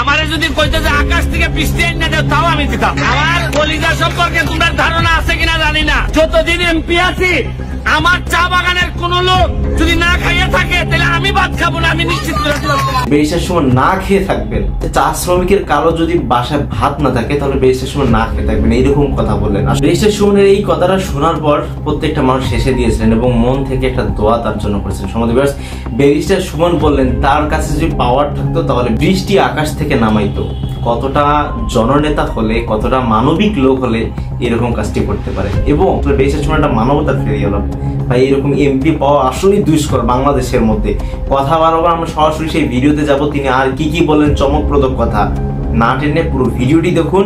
আমারে যদি কইতে যে আকাশ থেকে বৃষ্টি এনে দেও তাও আমি দিতাম। আমার কলিজা সম্পর্কে তোমার ধারণা আছে কিনা জানি না। যতদিন এমপি আছি আমার চা বাগানের কোন লোক যদি না খাইয়ে থাকে তাহলে আমি ভাত খাবো না, আমি নিশ্চিত করে দিলাম। বেরিস্টার সুমন না খেয়ে থাকবেন। চা শ্রমিকের কারো যদি বাসায় ভাত না থাকে তাহলে বেরিস্টার সুমন না খেয়ে থাকবেন, এইরকম কথা বললেন। বেরিস্টার সুমনের এই কথাটা শোনার পর প্রত্যেকটা মানুষ শেষে দিয়েছিলেন এবং মন থেকে একটা দোয়া তার জন্য করেছেন। সমাধিবাস বেরিস্টার সুমন বললেন তার কাছে যদি পাওয়ার থাকতো তাহলে বৃষ্টি আকাশ থেকে নামাইতো। কতটা জননেতা হলে, কতটা মানবিক লোক হলে এরকম কাজটি করতে পারে। এবং বেরিস্টার সুমন একটা মানবতা ফিরে গেল ভাই। এরকম এমপি পাওয়া আসলেই দুষ্কর বাংলাদেশের মধ্যে। কথা বারবার আমরা সরাসরি সেই ভিডিওতে যাব, তিনি আর কি কি বলেন চমকপ্রদ কথা। না টেনে পুরো ভিডিওটি দেখুন,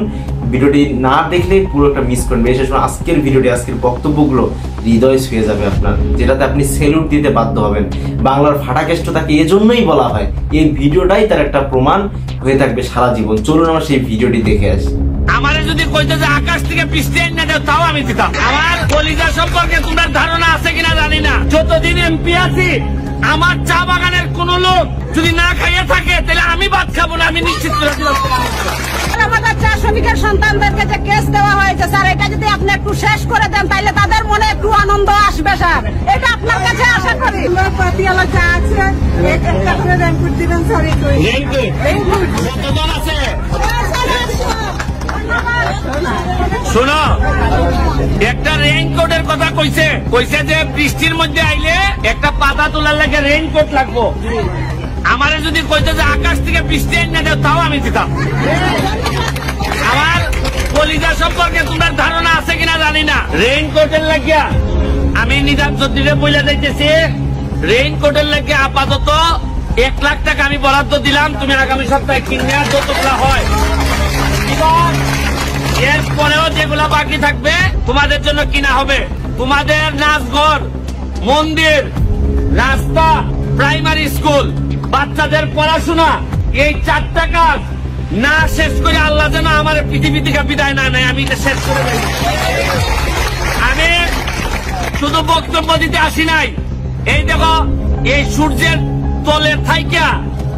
ভিডিওটি না দেখলে পুরোটা মিস করবেন। বিশেষ করে আজকের ভিডিওটি, আজকের বক্তব্যগুলো হৃদয় ছুঁয়ে যাবে আপনার, যেটাতে আপনি সেলুট দিতে বাধ্য হবেন। বাংলার ফাটাকেষ্ট তাকে এজন্যই বলা হয়, এই ভিডিওটাই তার একটা প্রমাণ হয়ে থাকবে সারা জীবন। চলুন আমরা সেই ভিডিওটি দেখে আসি। আমারে যদি কইতে যে আকাশ থেকে বৃষ্টি এনে দেও তাও আমি দিতাম। আমার কলিজা সম্পর্কে তোমার ধারণা আছে কিনা জানি না। যতদিন এমপি আছি আমার চা বাগানের কোন লোক যদি না খাইয়ে থাকে তাহলে আমি ভাত খাবো না, আমি নিশ্চিত করে দিলাম। আমাদের চা শ্রমিকের সন্তানদেরকে যে কেস দেওয়া হয়েছে স্যার, এটা যদি আপনি একটু শেষ করে দেন তাহলে তাদের মনে একটু আনন্দ আসবে স্যার, এটা আপনার কাছে আশা করি। পাতিয়ালা চা আছে, একটা করে রেনকোট দিবেন স্যার। রেনকোট কতজন আছে শোনো, একটা রেইনকোটের কথা কইছে যে বৃষ্টির মধ্যে আইলে একটা পাতা তোলার লাগে রেইনকোট লাগবো। আমারে যদি কইতে যে আকাশ থেকে বৃষ্টি এনে দেও তাও আমি দিতাম। আমার কলিজা সম্পর্কে তোমার ধারণা আছে কিনা জানি না। রেইনকোটের লাগিয়া আমি নিজাম চৌধুরীরে বইলা যাইতেছি, রেইনকোটের লাগিয়া আপাতত 1 লাখ টাকা আমি বরাদ্দ দিলাম, তুমি আগামী সপ্তাহে কিনে যতগুলা হয়। এরপরেও যেগুলা বাকি থাকবে তোমাদের জন্য কিনা হবে। তোমাদের নাচঘর, মন্দির, রাস্তা, প্রাইমারি স্কুল, বাচ্চাদের পড়াশোনা, এই 4টা কাজ না শেষ করে আল্লাহ যেন আমার পৃথিবী থেকে বিদায় না নেয়, আমি এটা শেষ করে দেই। আমি শুধু বক্তব্য দিতে আসি নাই। এই দেখো, এই সূর্যের তলের থাইকা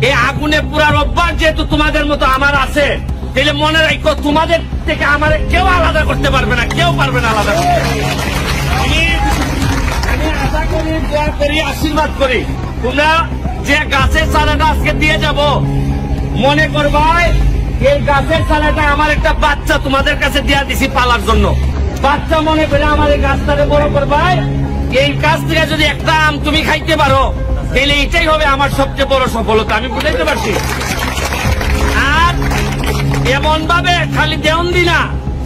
এই আগুনে পুরার অভ্যাস যেহেতু তোমাদের মতো আমার আছে, তাহলে মনে রাখো তোমাদের থেকে আমার কেউ আলাদা করতে পারবে না, কেউ পারবে না আলাদা করতে। আমি আশা করি, দোয়া করি, আশীর্বাদ করি তোমরা যে গাছের চারাটা আজকে দিয়ে যাব, মনে করবাই এই গাছের চারাটা আমার একটা বাচ্চা তোমাদের কাছে দিয়ে দিছি পালার জন্য। বাচ্চা মনে করে আমার এই গাছটাকে বড় করবাই। এই গাছ থেকে যদি একটা আম তুমি খাইতে পারো তাহলে এটাই হবে আমার সবচেয়ে বড় সফলতা, আমি বুঝাইতে পারছি। আর এমন ভাবে খালি দেওয়ন্দি না,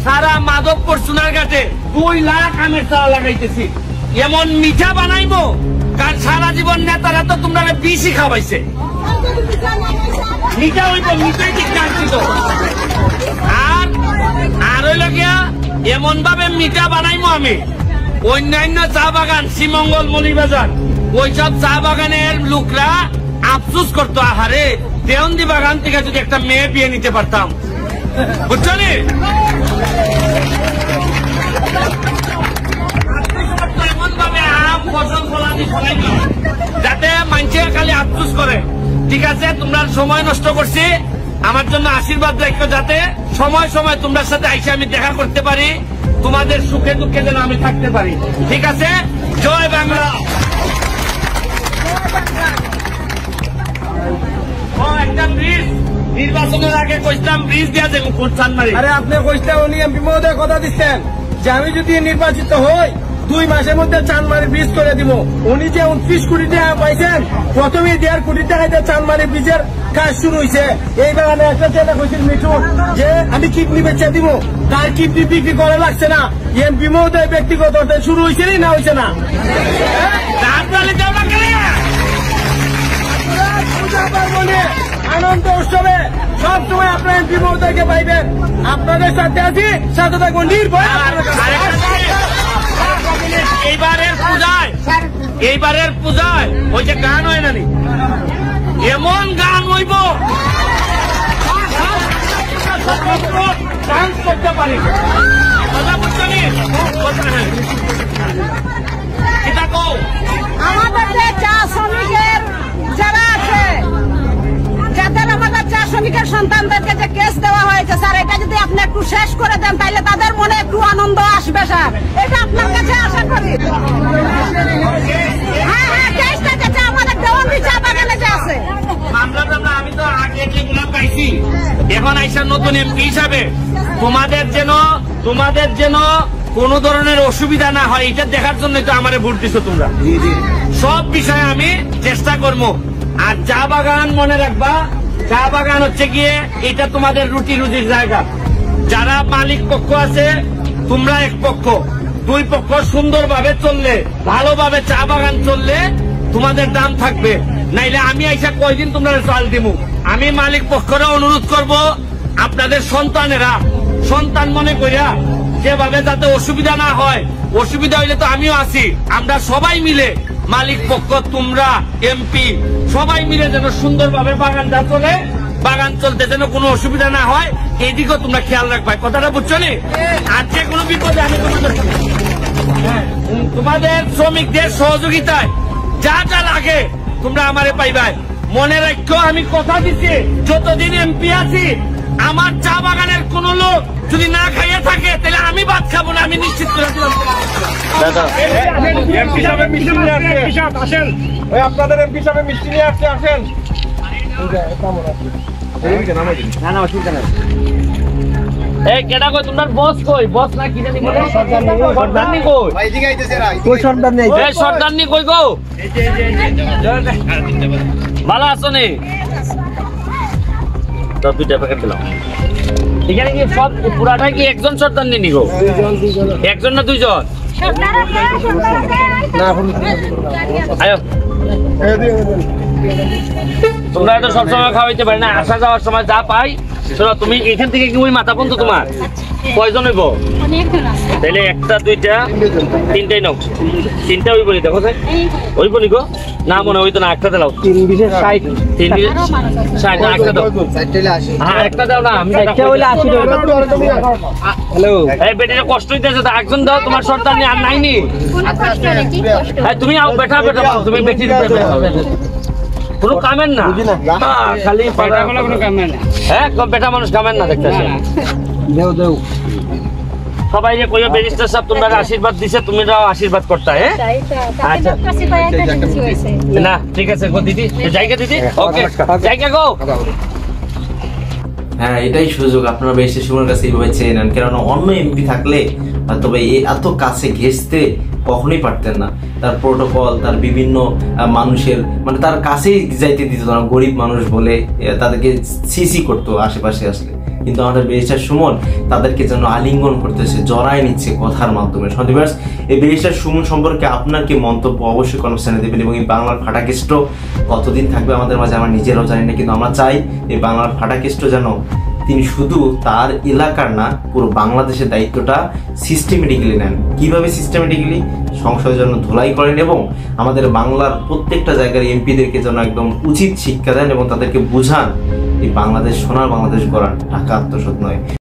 সারা মাধবপুর সোনারঘাটে 2 লাখ আমের চারা লাগাইতেছি। এমন মিঠা বানাইবো, কারণ সারা জীবন নেতারা তো তোমরা বিষই খাওয়াইছে। মিঠা হইব, মিঠাই ঠিক কাটছিল। আর হইল গিয়া এমন ভাবে মিঠা বানাইবো আমি, অন্যান্য চা বাগান, শ্রীমঙ্গল, মলিবাজার, ওইসব চা বাগানের লোকরা আফসোস করতো, আহারে দেওয়ন্দি বাগান থেকে যদি একটা মেয়ে বিয়ে নিতে পারতাম, বুঝছো নি? এমন ভাবে আম ফসল ফলানি ফলাইল যাতে মানুষের খালি আফসোস করে। ঠিক আছে, তোমরা সময় নষ্ট করছি, আমার জন্য আশীর্বাদ রাখো যাতে সময় সময় তোমরা সাথে আইসে আমি দেখা করতে পারি, তোমাদের সুখে দুঃখে যেন আমি থাকতে পারি। ঠিক আছে, জয় বাংলা। একটা ব্রিজ নির্বাচনের আগে কইতাম ব্রিজ দিয়া দেবো চানমারি। আরে আপনি কইতে উনি এমপি মহোদয় কথা দিচ্ছেন যে আমি যদি নির্বাচিত হই 2 মাসের মধ্যে চানমারি ব্রিজ করে দিব। উনি যে 29 কোটি টাকা পাইছেন, প্রথমে 1.5 কোটি টাকাতে চানমারি ব্রিজের কাজ শুরু হয়েছে। এই বাগানে একটা ছেলে কইছিল মিঠুন যে আমি কিডনি বেচে দিব, তার কিডনি বিক্রি করা লাগছে না। এমপি মহোদয় ব্যক্তিগত শুরু হয়েছে না হয়েছে না? আনন্দ উৎসবে সবসময় আপনার এমপি মহোদয়কে পাইবেন। আপনাদের সাথে আছি, সাথে থাকবো নির্ভয়। এইবারের পূজায় ওই যে গান হয় নানি, এমন গান হইব ডান্স করতে পারি। কথা বুঝছো নি? আমাদের যে চা শ্রমিকের যারা আছে, যাদের আমাদের চা শ্রমিকের সন্তানদেরকে যে কেস দেওয়া হয়েছে স্যার, এটা যদি আপনি একটু শেষ করে দেন তাহলে তাদের মনে একটু আনন্দ আসবে স্যার, এটা আপনার কাছে আশা করি। হ্যাঁ হ্যাঁ, কেসটা যেটা আমাদের দেওয়ানি চা বাগানে যে আছে, আমি তো আগে যেগুলো পাইছি, এখন আইসা নতুন এমপি হিসাবে তোমাদের যেন কোন ধরনের অসুবিধা না হয় এটা দেখার জন্য তো আমারে ভোট দিছো তোমরা। সব বিষয়ে আমি চেষ্টা করবো। আর চা বাগান মনে রাখবা, চা বাগান হচ্ছে গিয়ে এটা তোমাদের রুটি রুজির জায়গা। যারা মালিক পক্ষ আছে তোমরা এক পক্ষ, দুই পক্ষ সুন্দরভাবে চললে, ভালোভাবে চা বাগান চললে তোমাদের দাম থাকবে। নাইলে আমি আইসা কয়দিন তোমরা চাল দিব। আমি মালিক পক্ষরা অনুরোধ করব, আপনাদের সন্তানেরা সন্তান মনে করিয়া যেভাবে যাতে অসুবিধা না হয়, অসুবিধা হইলে তো আমিও আছি, আমরা সবাই মিলে মালিক পক্ষ, তোমরা এমপি সবাই মিলে যেন সুন্দরভাবে বাগানটা চলে, বাগান চলতে যেন কোনো অসুবিধা না হয় এইদিকেও তোমরা খেয়াল রাখবা। কথাটা বুঝছো নি? আর যে কোনো বিপদে আমি তোমাদের শ্রমিকদের সহযোগিতায় যা যা লাগে তোমরা আমারে পাইবাই। মনে রাখো আমি কথা দিচ্ছি, যতদিন এমপি আছি আমার চা বাগানের কোন লোক যদি না খাইয়ে থাকে তাহলে আমি ভাত খাবো না, আমি নিশ্চিত করে দিলাম। আপনাদের এমপি সাহেব মিষ্টি নিয়ে আসছে, আসেন। এই কেডা কই তোমার বস কই? বস না কি জানি বলে সর্দারনি কই? কই সর্দার নেই? এই সর্দারনি কই গো? ভালো আছো নি? তো দুইটা প্যাকেট দিলাম। এখানে কি সব পুরাটাই কি একজন সর্দারনি নি গো? একজন না দুইজন? আয়ো তোমরা তো সবসময় খাওয়াইতে পারি না, আসা যাওয়ার সময় যা পাই। শোনো তুমি এখান থেকে কি ওই মাথা পর্যন্ত তোমার কয়জন হইব? তাহলে একটা দুইটা তিনটাই নাও, তিনটা ওই বলি দেখো স্যার ওই বলি গো না মনে ওই তো না, একটা দাও। 3 একটা দাও, হ্যাঁ একটা দাও না, আমি হ্যালো এই বেটিটা কষ্ট হইতেছে তো একজন দাও, তোমার সন্তান আর নাইনি। তুমি আও বেটা বেটা তুমি বেটি কোনো কামেন না, খালি কোনো কামেন না। হ্যাঁ বেটা মানুষ কামেন না দেখতেছে। সবাই যে কইও ব্যারিস্টার সাহেব তোমরা আশীর্বাদ দিছে, তুমিরাও আশীর্বাদ করতে। হ্যাঁ আচ্ছা না ঠিক আছে গো দিদি, জায়গা দিদি ওকে জায়গা গো। হ্যাঁ এটাই সুযোগ, আপনারা বেশি সময়ের কাছে এইভাবে চেয়ে নেন, কেননা অন্য এমপি থাকলে তবে এত কাছে ঘেঁচতে কখনোই পারতেন না। তার প্রোটোকল, তার বিভিন্ন মানুষের মানে তার কাছেই যাইতে দিত না, গরিব মানুষ বলে তাদেরকে সিসি করতো আশেপাশে আসলে। কিন্তু আমাদের ব্যারিস্টার সুমন তাদেরকে যেন আলিঙ্গন করতেছে, জড়ায় নিচ্ছে কথার মাধ্যমে। সন্ধিবাস এই ব্যারিস্টার সুমন সম্পর্কে আপনার কি মন্তব্য অবশ্যই কনভারসেশনে দেবেন। এবং এই বাংলার ফাটাকেষ্ট কতদিন থাকবে আমাদের মাঝে আমরা নিজেরাও জানি না, কিন্তু আমরা চাই এই বাংলার ফাটাকেষ্ট যেন তিনি শুধু তার এলাকার না পুরো বাংলাদেশের দায়িত্বটা সিস্টেমেটিক্যালি নেন। কিভাবে সিস্টেমেটিক্যালি? সংসদের জন্য ধোলাই করেন এবং আমাদের বাংলার প্রত্যেকটা জায়গার এমপিদেরকে যেন একদম উচিত শিক্ষা দেন এবং তাদেরকে বুঝান এই বাংলাদেশ সোনার বাংলাদেশ গড়ার টাকা আত্মসাৎ নয়।